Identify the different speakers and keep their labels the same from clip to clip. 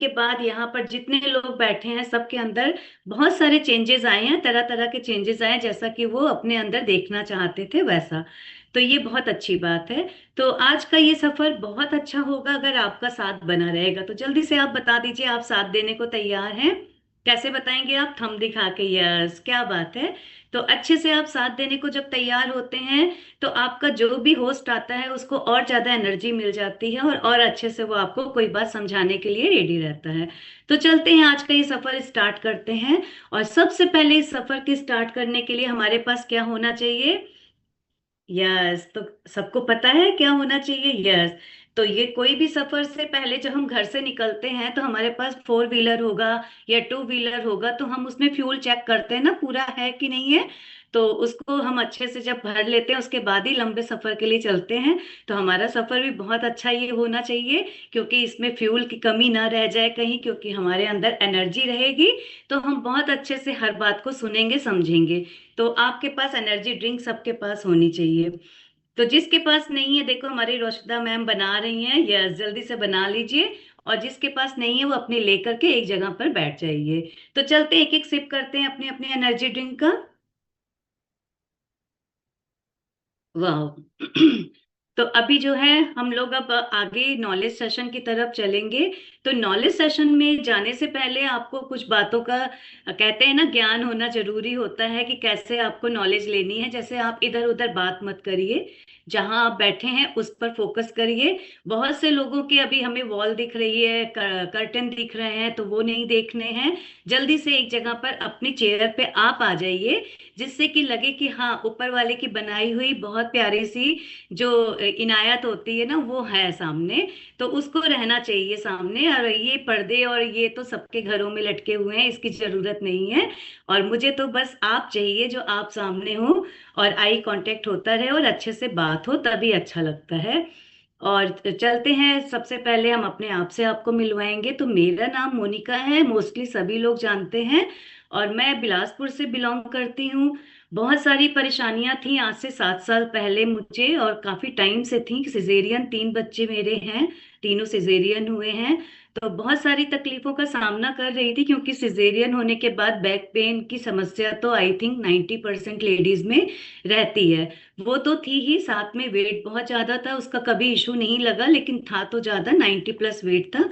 Speaker 1: के बाद यहाँ पर जितने लोग बैठे हैं सबके अंदर बहुत सारे चेंजेस आए हैं, तरह तरह के चेंजेस आए हैं, जैसा कि वो अपने अंदर देखना चाहते थे वैसा। तो ये बहुत अच्छी बात है। तो आज का ये सफर बहुत अच्छा होगा अगर आपका साथ बना रहेगा। तो जल्दी से आप बता दीजिए, आप साथ देने को तैयार हैं? कैसे बताएंगे आप? थंब दिखा के? यस, क्या बात है। तो अच्छे से आप साथ देने को जब तैयार होते हैं तो आपका जो भी होस्ट आता है उसको और ज्यादा एनर्जी मिल जाती है, और अच्छे से वो आपको कोई बात समझाने के लिए रेडी रहता है। तो चलते हैं, आज का ये सफर स्टार्ट करते हैं। और सबसे पहले इस सफर के स्टार्ट करने के लिए हमारे पास क्या होना चाहिए? यस, तो सबको पता है क्या होना चाहिए? यस। तो ये कोई भी सफर से पहले जब हम घर से निकलते हैं तो हमारे पास फोर व्हीलर होगा या टू व्हीलर होगा, तो हम उसमें फ्यूल चेक करते हैं ना, पूरा है कि नहीं है। तो उसको हम अच्छे से जब भर लेते हैं उसके बाद ही लंबे सफर के लिए चलते हैं। तो हमारा सफर भी बहुत अच्छा ये होना चाहिए, क्योंकि इसमें फ्यूल की कमी ना रह जाए कहीं, क्योंकि हमारे अंदर एनर्जी रहेगी तो हम बहुत अच्छे से हर बात को सुनेंगे समझेंगे। तो आपके पास एनर्जी ड्रिंक सबके पास होनी चाहिए। तो जिसके पास नहीं है, देखो हमारी रोशिदा मैम बना रही हैं, यस, जल्दी से बना लीजिए। और जिसके पास नहीं है वो अपनी लेकर के एक जगह पर बैठ जाइए। तो चलते एक एक सिप करते हैं अपनी अपनी एनर्जी ड्रिंक का। वाह। तो अभी जो है हम लोग अब आगे नॉलेज सेशन की तरफ चलेंगे। तो नॉलेज सेशन में जाने से पहले आपको कुछ बातों का, कहते हैं ना, ज्ञान होना जरूरी होता है कि कैसे आपको नॉलेज लेनी है। जैसे आप इधर उधर बात मत करिए, जहां आप बैठे हैं उस पर फोकस करिए। बहुत से लोगों की अभी हमें वॉल दिख रही है, कर्टन दिख रहे हैं, तो वो नहीं देखने हैं। जल्दी से एक जगह पर अपनी चेयर पे आप आ जाइए, जिससे कि लगे कि हाँ, ऊपर वाले की बनाई हुई बहुत प्यारी सी जो इनायत होती है ना, वो है सामने। तो उसको रहना चाहिए सामने। और ये पर्दे और ये तो सबके घरों में लटके हुए हैं, इसकी जरूरत नहीं है। और मुझे तो बस आप चाहिए, जो आप सामने हो और आई कांटेक्ट होता रहे और अच्छे से बात हो, तभी अच्छा लगता है। और चलते हैं, सबसे पहले हम अपने आप से आपको मिलवाएंगे। तो मेरा नाम मोनिका है, मोस्टली सभी लोग जानते हैं। और मैं बिलासपुर से बिलोंग करती हूँ। बहुत सारी परेशानियां थी आज से 7 साल पहले मुझे, और काफी टाइम से थी। सिजेरियन 3 बच्चे मेरे हैं, तीनों सिजेरियन हुए हैं। तो बहुत सारी तकलीफों का सामना कर रही थी, क्योंकि सिजेरियन होने के बाद बैक पेन की समस्या तो आई थिंक 90% लेडीज में रहती है। वो तो थी ही, साथ में वेट बहुत ज्यादा था, उसका कभी इशू नहीं लगा, लेकिन था तो ज्यादा, 90+ वेट था।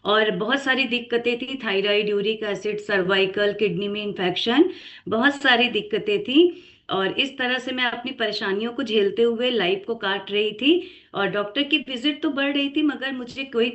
Speaker 1: और बहुत सारी दिक्कतें थी, thyroid, uric acid, cervical, kidney में इंफेक्शन, बहुत सारी दिक्कतें थी। और इस तरह से मैं अपनी परेशानियों को झेलते हुए लाइफ को काट रही थी। और डॉक्टर की विजिट तो बढ़ रही थी, मगर मुझे कोई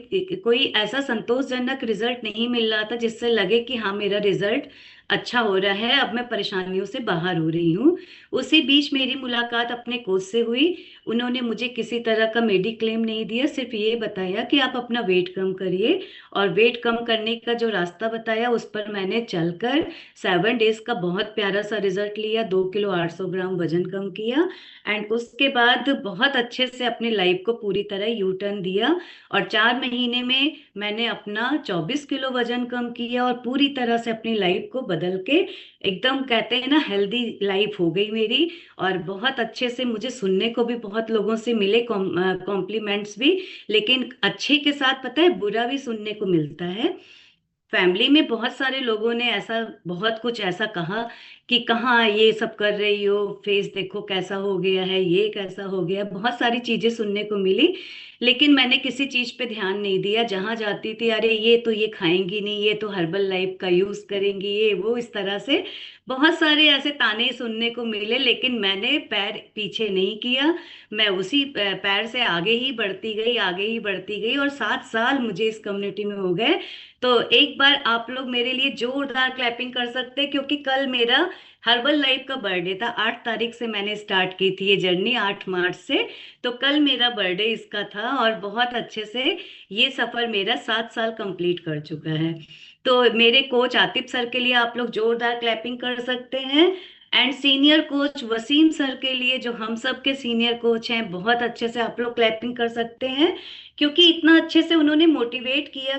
Speaker 1: कोई ऐसा संतोषजनक रिजल्ट नहीं मिल रहा था जिससे लगे कि हाँ, मेरा रिजल्ट अच्छा हो रहा है, अब मैं परेशानियों से बाहर हो रही हूँ। उसी बीच मेरी मुलाकात अपने कोच से हुई। उन्होंने मुझे किसी तरह का मेडिक्लेम नहीं दिया, सिर्फ ये बताया कि आप अपना वेट कम करिए। और वेट कम करने का जो रास्ता बताया उस पर मैंने चलकर 7 डेज का बहुत प्यारा सा रिजल्ट लिया, 2 किलो 800 ग्राम वजन कम किया। एंड उसके बाद बहुत अच्छे से अपनी लाइफ को पूरी तरह यू टर्न दिया। और 4 महीने में मैंने अपना 24 किलो वजन कम किया, और पूरी तरह से अपनी लाइफ को बदल के एकदम, कहते हैं ना, हेल्दी लाइफ हो गई मेरी। और बहुत अच्छे से मुझे सुनने को भी बहुत लोगों से मिले कॉम्प्लीमेंट्स भी। लेकिन अच्छे के साथ पता है बुरा भी सुनने को मिलता है। फैमिली में बहुत सारे लोगों ने ऐसा, बहुत कुछ ऐसा कहा कि कहाँ ये सब कर रही हो, फेस देखो कैसा हो गया है, ये कैसा हो गया, बहुत सारी चीजें सुनने को मिली। लेकिन मैंने किसी चीज पे ध्यान नहीं दिया। जहां जाती थी, अरे ये तो ये खाएंगी नहीं, ये तो हर्बल लाइफ का यूज करेंगी, ये वो, इस तरह से बहुत सारे ऐसे ताने सुनने को मिले। लेकिन मैंने पैर पीछे नहीं किया, मैं उसी पैर से आगे ही बढ़ती गई, आगे ही बढ़ती गई। और 7 साल मुझे इस कम्युनिटी में हो गए। तो एक बार आप लोग मेरे लिए जोरदार क्लैपिंग कर सकते हैं, क्योंकि कल मेरा हर्बल लाइफ का बर्थडे था। 8 तारीख से मैंने स्टार्ट की थी ये जर्नी, 8 मार्च से। तो कल मेरा बर्थडे इसका था, और बहुत अच्छे से ये सफर मेरा 7 साल कंप्लीट कर चुका है। तो मेरे कोच आतिफ सर के लिए आप लोग जोरदार क्लैपिंग कर सकते हैं। And senior coach Wasim sir के लिए, जो हम सब के सीनियर कोच हैं, बहुत अच्छे से आप लोग क्लैपिंग कर सकते हैं, क्योंकि इतना अच्छे से उन्होंने मोटिवेट किया